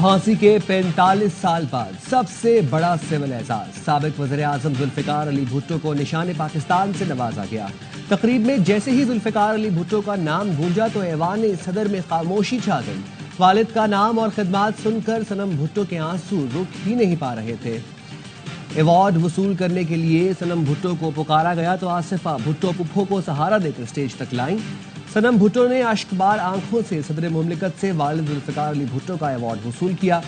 پھانسی کے 45 سال بعد سب سے بڑا سول اعزاز سابق وزیر اعظم ذوالفقار علی بھٹو کو نشان پاکستان سے نوازا گیا۔ تقریب میں جیسے ہی ذوالفقار علی بھٹو کا نام گونجا تو ایوان صدر میں خاموشی چھا گئی۔ والد کا نام اور خدمات سن کر صنم بھٹو کے آنسو رک ہی نہیں پا رہے تھے۔ ایوارڈ وصول کرنے کے لیے صنم بھٹو کو پکارا گیا تو آصفہ بھٹو پپھو کو سہارا دے کر سٹیج تک لائیں۔ صنم بھٹو نے اشکبار آنکھوں سے صدر مملکت سے والد ذوالفقار علی بھٹو کا ایوارڈ وصول کیا۔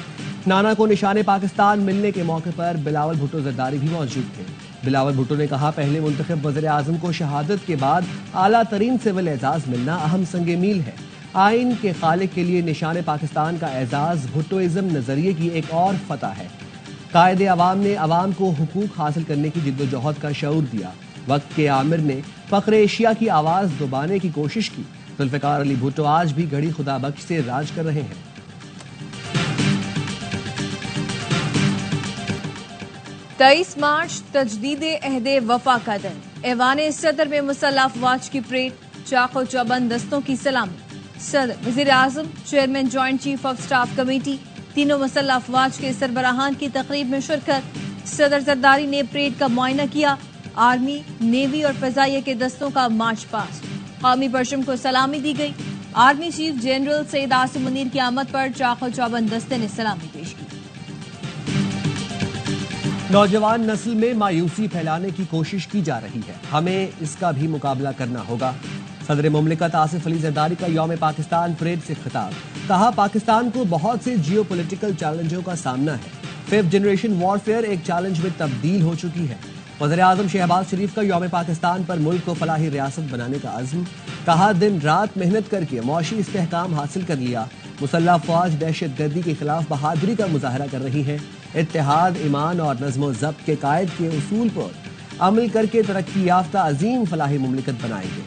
نانا کو نشان پاکستان ملنے کے موقع پر بلاول بھٹو زرداری بھی موجود تھے۔ بلاول بھٹو نے کہا، پہلے منتخب وزیر اعظم کو شہادت کے بعد اعلیٰ ترین سول اعزاز ملنا اہم سنگ میل ہے۔ آئین کے خالق کے لیے نشان پاکستان کا اعزاز بھٹوازم نظریے کی ایک اور فتح ہے۔ قائد عوام نے عوام کو حقوق حاصل کرنے کی جد و جہد کا شعور دیا۔ وقت کے عامر نے فخر ایشیا کی آواز دبانے کی کوشش کی۔ ذوالفقار علی بھٹو آج بھی گھڑی خدا بخش سے راج کر رہے ہیں۔ 23 مارچ تجدید عہد وفا کا دن، ایوان صدر میں مسلح افواج کی پریڈ، چاق و چوبند دستوں کی سلامی۔ صدر، وزیر اعظم، chairman joint chief of staff committee, تینوں مسلح افواج کے سربراہان کی تقریب میں شرکت۔ صدر زرداری نے پریڈ کا معائنہ کیا۔ آرمی، نیوی اور فضائیہ کے دستوں کا مارچ پاسٹ، قومی پرچم کو سلامی دی گئی۔ Army chief general Syed Asim Munir کی آمد پر چاق و چوبند دستے نے سلامی پیش کی۔ نوجوان نسل میں مایوسی پھیلانے کی کوشش کی جا رہی ہے، ہمیں اس کا بھی مقابلہ کرنا ہوگا۔ صدر مملکت آصف علی زرداری کا یوم پاکستان پریڈ سے خطاب، کہا پاکستان کو بہت سے جیو پولیٹیکل چیلنجوں کا سامنا ہے۔ 5th جنریشن وارفیئر ایک چیلنج میں تبدیل ہو چکی ہے۔ وزیر اعظم شہباز شریف کا یوم پاکستان پر ملک کو فلاحی ریاست بنانے کا عزم، کہا دن رات محنت کر کے معاشی استحکام حاصل کر لیا۔ مسلح افواج دہشت گردی کے خلاف بہادری کا مظاہرہ کر رہی ہیں۔ اتحاد، ایمان اور نظم و ضبط کے قائد کے اصول پر عمل کر کے ترقی یافتہ عظیم فلاحی مملکت بنائیں گے۔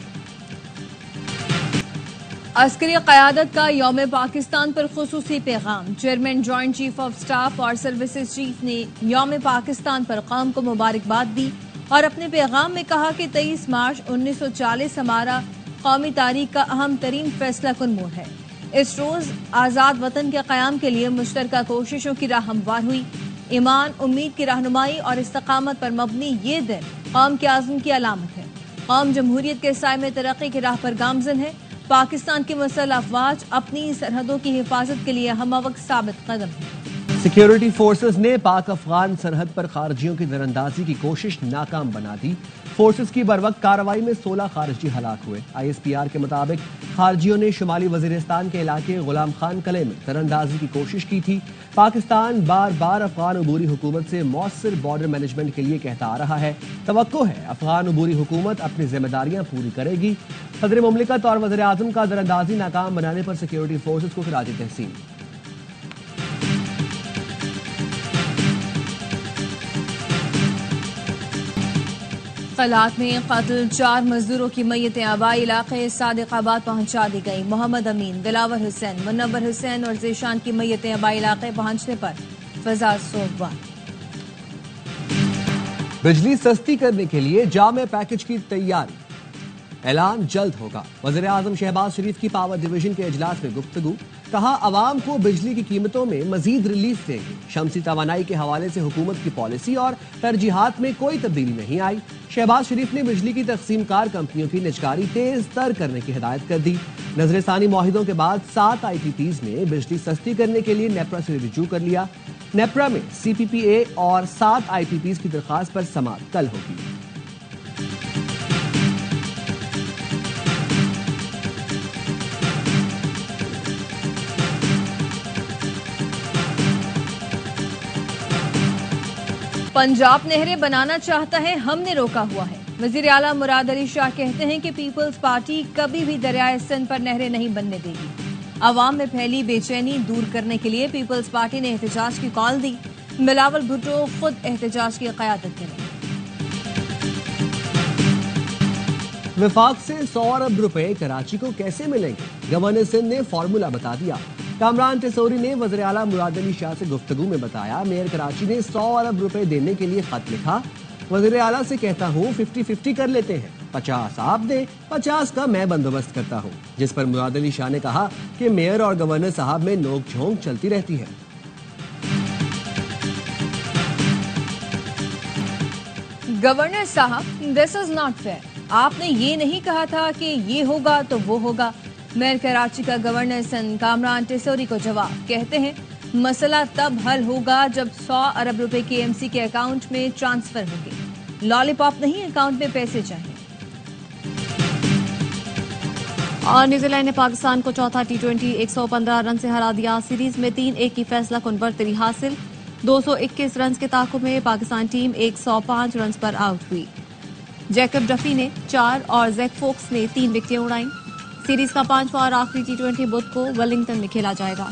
عسکری قیادت کا یوم پاکستان پر خصوصی پیغام، chairman joint chief of staff اور سروسز چیف نے یوم پاکستان پر قوم کو مبارکباد دی اور اپنے پیغام میں کہا کہ 23 مارچ 1940 ہمارا قومی تاریخ کا اہم ترین فیصلہ کن موڑ ہے۔ اس روز آزاد وطن کے قیام کے لیے مشترکہ کوششوں کی راہ ہموار ہوئی۔ ایمان، امید کی رہنمائی اور استقامت پر مبنی یہ دن قوم کے عزم کی علامت ہے۔ قوم جمہوریت کے سائے میں ترقی کی راہ پر گامزن ہے۔ پاکستان کی مسلح افواج اپنی سرحدوں کی حفاظت کے لیے ہمہ وقت ثابت قدم ہے۔ سیکیورٹی فورسز نے پاک افغان سرحد پر خارجیوں کی تیراندازی کی کوشش ناکام بنا دی۔ فورسز کی بروقت کارروائی میں 16 خارجی ہلاک ہوئے۔ ISPR کے مطابق خارجیوں نے شمالی وزیرستان کے علاقے غلام خان قلعے میں تیراندازی کی کوشش کی تھی۔ پاکستان بار بار افغان عبوری حکومت سے مؤثر بارڈر مینجمنٹ کے لیے کہتا آ رہا ہے۔ توقع ہے افغان عبوری حکومت اپنی ذمہ داریاں پوری کرے گی۔ صدر مملکت اور وزیر اعظم کا تیراندازی ناکام بنانے پر سیکیورٹی فورسز کو خراج تحسین۔ خلاءات میں قتل، 4 مزدوروں کی میتیں آبائی علاقے صادق آباد پہنچا دی گئی۔ محمد امین، دلاور حسین، منور حسین اور ذیشان کی میتیں آبائی علاقے پہنچنے پر فضا سوگوار۔ بجلی سستی کرنے کے لیے جامع پیکج کی تیاری، اعلان جلد ہوگا۔ وزیر اعظم شہباز شریف کی پاور ڈویژن کے اجلاس میں گفتگو، کہا عوام کو بجلی کی قیمتوں میں مزید ریلیف دیں گے۔ شمسی توانائی کے حوالے سے حکومت کی پالیسی اور ترجیحات میں کوئی تبدیلی نہیں آئی۔ شہباز شریف نے بجلی کی تقسیم کار کمپنیوں کی نجکاری تیز تر کرنے کی ہدایت کر دی۔ نظر ثانی معاہدوں کے بعد 7 IPPs نے بجلی سستی کرنے کے لیے نیپرا سے رجوع کر لیا۔ نیپرا میں CPPA اور 7 IPPs کی درخواست پر سماعت کل ہوگی۔ پنجاب نہریں بنانا چاہتا ہے، ہم نے روکا ہوا ہے۔ وزیر اعلیٰ مراد علی شاہ کہتے ہیں کہ پیپلز پارٹی کبھی بھی دریائے سندھ پر نہریں نہیں بننے دے گی۔ عوام میں پھیلی بے چینی دور کرنے کے لیے پیپلز پارٹی نے احتجاج کی کال دی۔ بلاول بھٹو خود احتجاج کی قیادت کریں۔ وفاق سے 100 ارب روپے کراچی کو کیسے ملیں گے؟ گورنر سندھ نے فارمولا بتا دیا۔ کامران ٹیسوری نے وزیر اعلیٰ مراد علی شاہ سے گفتگو میں بتایا، میئر کراچی نے 100 ارب روپے دینے کے لیے خط لکھا۔ وزیر اعلیٰ سے کہتا ہوں 50-50 کر لیتے ہیں، 50 آپ دیں، 50 کا میں بندوبست کرتا ہوں، جس پر مراد علی شاہ نے کہا کہ میئر اور گورنر صاحب میں نوک جھونک چلتی رہتی ہے۔ گورنر صاحب دس از ناٹ فیئر. آپ نے یہ نہیں کہا تھا کہ یہ ہوگا تو وہ ہوگا. میئر کراچی کا گورنر سندھ کامران ٹیسوری کو جواب. کہتے ہیں مسئلہ تب حل ہوگا جب 100 ارب روپے KMC کے اکاؤنٹ میں ٹرانسفر ہوگی. لالی پاپ نہیں, اکاؤنٹ میں پیسے چاہیے. اور نیوزی لینڈ نے پاکستان کو چوتھا T20 115 رن سے ہرا دیا. سیریز میں 3-1 کی فیصلہ کن برتری حاصل. 221 رنز کے تعاقب میں پاکستان ٹیم 105 رنز پر آؤٹ ہوئی. جیکب ڈفی نے 4 اور زیک فوکس نے 3 وکٹیں اڑائیں. سیریز کا 5واں اور آخری T20 بدھ کو ویلنگٹن میں کھیلا جائے گا.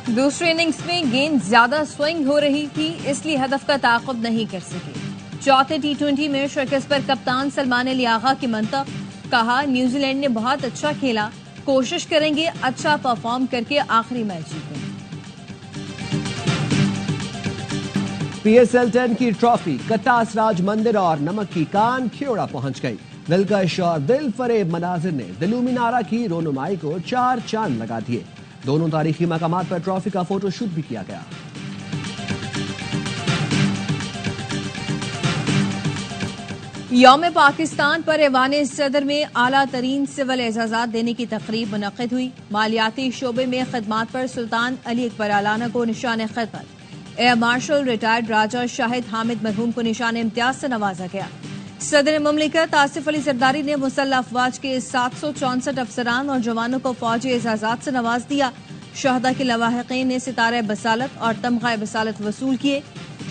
دوسری اننگز میں گیند زیادہ سوئنگ ہو رہی تھی, اس لیے ہدف کا تعاقب نہیں کر سکے. چوتھے T20 میں شکست پر کپتان سلمان علی آغا کی منطق. کہا نیوزی لینڈ نے بہت اچھا کھیلا, کوشش کریں گے اچھا پرفارم کر کے آخری میچ جیتیں. PSL 10 کی ٹرافی کٹاس راج مندر اور نمک کی کان کھیوڑا پہنچ گئی. دلکش اور دل فریب مناظر نے دلو مینارہ کی رونمائی کو 4 چاند لگا دیے. دونوں تاریخی مقامات پر ٹرافی کا فوٹو شوٹ بھی کیا گیا. یوم پاکستان پر ایوان صدر میں اعلیٰ ترین سول اعزازات دینے کی تقریب منعقد ہوئی. مالیاتی شعبے میں خدمات پر سلطان علی اکبر علانہ کو نشان خدمت, ایئر مارشل ریٹائرڈ راجہ شاہد حامد مرحوم کو نشان امتیاز سے نوازا گیا. صدر مملکت آصف علی زرداری نے مسلح افواج کے 764 افسران اور جوانوں کو فوجی اعزازات سے نواز دیا. شہداء کے لواحقین نے ستارہ بصالت اور تمغہ بصالت وصول کیے.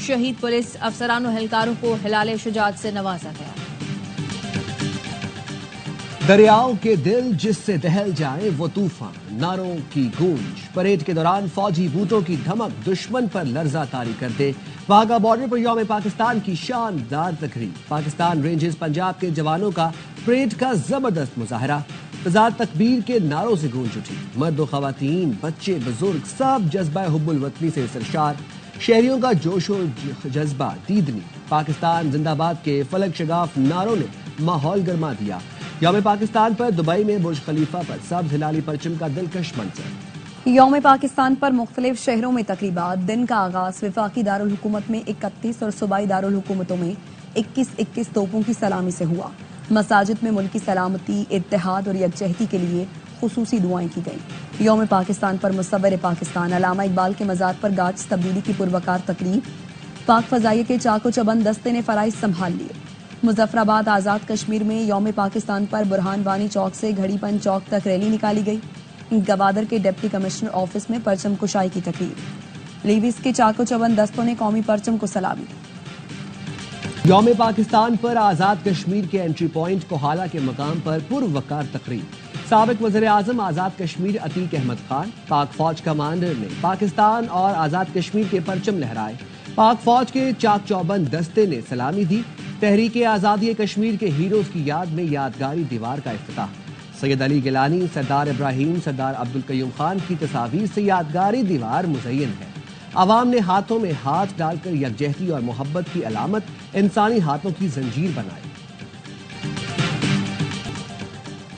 شہید پولیس افسران و اہلکاروں کو ہلال شجاعت سے نوازا گیا. دریاؤں کے دل جس سے دہل جائیں وہ طوفان, نعروں کی گونج. پریڈ کے دوران فوجی بوٹوں کی دھمک دشمن پر لرزہ طاری کر دے. واہگہ بارڈر پر یوم پاکستان کی شاندار تقریب. پاکستان رینجز پنجاب کے جوانوں کا پریڈ کا زبردست مظاہرہ. فضا تکبیر کے نعروں سے گونج اٹھی. مرد و خواتین, بچے, بزرگ سب جذبہ حب الوطنی سے سرشار. شہریوں کا جوش و جذبہ دیدنی. پاکستان زندہ باد کے فلک شگاف نعروں نے ماحول گرما دیا. یوم پاکستان پر دبئی میں برج خلیفہ پر سبز ہلالی پرچم کا دلکش منظر. یوم پاکستان پر مختلف شہروں میں تقریبات. دن کا آغاز وفاقی دارالحکومت میں 31 اور صوبائی دارالحکومتوں میں 21 توپوں کی سلامی سے ہوا. مساجد میں ملکی سلامتی, اتحاد اور یکجہتی کے لیے خصوصی دعائیں کی گئیں. یوم پاکستان پر مصور پاکستان علامہ اقبال کے مزار پر گارڈز تبدیلی کی پروقار تقریب. پاک فضائیہ کے چاق و چبند دستے نے فرائض سنبھال لیے. مظفر آباد آزاد کشمیر میں یوم پاکستان پر برہان وانی چوک سے گھڑی پن چوک تک ریلی نکالی گئی. گوادر کے ڈپٹی کمشنر آفس میں پرچم کشائی کی تقریب. لیویز کے چاق و چبند دستوں نے قومی پرچم کو سلامی دی. یوم پاکستان پر آزاد کشمیر کے انٹری پوائنٹ کوہالہ کے مقام پر پروقار تقریب. سابق وزیر اعظم آزاد کشمیر عتیق احمد خان, پاک فوج کمانڈر نے پاکستان اور آزاد کشمیر کے پرچم لہرائے. پاک فوج کے چاق چوبند دستے نے سلامی دی. تحریک آزادی کشمیر کے ہیروز کی یاد میں یادگاری دیوار کا افتتاح. سید علی گیلانی, سردار ابراہیم, سردار عبدالقیوم خان کی تصاویر سے یادگاری دیوار مزین ہے. عوام نے ہاتھوں میں ہاتھ ڈال کر یکجہتی اور محبت کی علامت انسانی ہاتھوں کی زنجیر بنائی.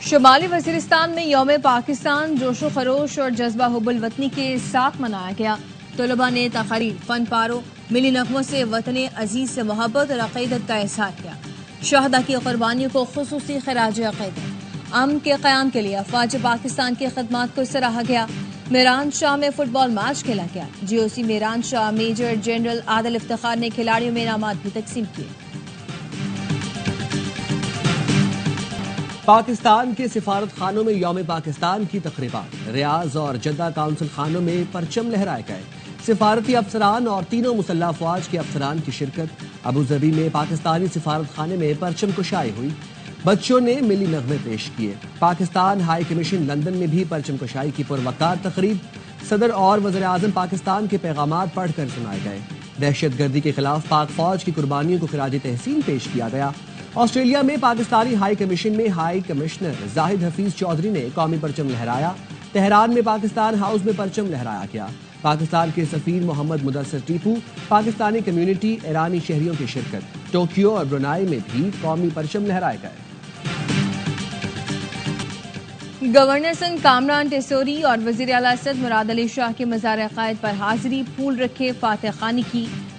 شمالی وزیرستان میں یوم پاکستان جوش و خروش اور جذبہ حب الوطنی کے ساتھ منایا گیا. طلباء نے تقاریر, فن پاروں, ملی نغموں سے وطن عزیز سے محبت اور عقیدت کا اظہار کیا. شہداء کی قربانیوں کو خصوصی خراج عقیدت. امن کے قیام کے لیے افواج پاکستان کی خدمات کو سراہا گیا. میران شاہ میں فٹ بال میچ کھیلا گیا. GOC میران شاہ میجر جنرل عادل افتخار نے کھلاڑیوں میں انعامات بھی تقسیم کیے. پاکستان کے سفارت خانوں میں یوم پاکستان کی تقریبات. ریاض اور جدہ کونسل خانوں میں پرچم لہرائے گئے. سفارتی افسران اور تینوں مسلح افواج کے افسران کی شرکت. ابوظہبی میں پاکستانی سفارت خانے میں پرچم کشائی ہوئی. بچوں نے ملی نغمے پیش کیے. پاکستان ہائی کمیشن لندن میں بھی پرچم کشائی کی پروقار تقریب. صدر اور وزیر اعظم پاکستان کے پیغامات پڑھ کر سنائے گئے. دہشت گردی کے خلاف پاک فوج کی قربانیوں کو خراج تحسین پیش کیا گیا. آسٹریلیا میں پاکستانی ہائی کمیشن میں ہائی کمشنر زاہد حفیظ چودھری نے قومی پرچم لہرایا. تہران میں پاکستان ہاؤس میں پرچم لہرایا گیا. پاکستان کے سفیر محمد مدثر ٹیپو, پاکستانی کمیونٹی, ایرانی شہریوں کی شرکت. ٹوکیو اور برونائی میں بھی قومی پرچم لہرائے گئے. گورنر سندھ کامران ٹیسوری اور وزیر اعلیٰ صدر مراد علی شاہ کے مزار عقائد پر حاضری, پھول رکھے, فاتح خوانی کی.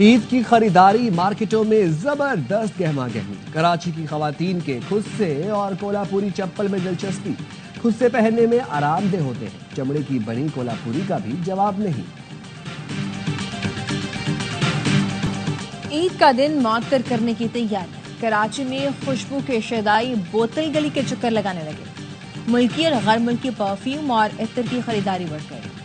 عید کی خریداری مارکیٹوں میں زبردست گہما گہمی، کراچی کی خواتین کے خود سے اور کولہاپوری چپل میں دلچسپی، خود سے پہننے میں آرام دہ ہوتے ہیں، چمڑے کی بنی کولہاپوری کا بھی جواب نہیں۔ عید کا دن معطر کرنے کی تیاری، کراچی میں خوشبو کے شیدائی بوتل گلی کے چکر لگانے لگے، ملکی اور غیر ملکی پرفیوم اور عطر کی خریداری بڑھ گئی۔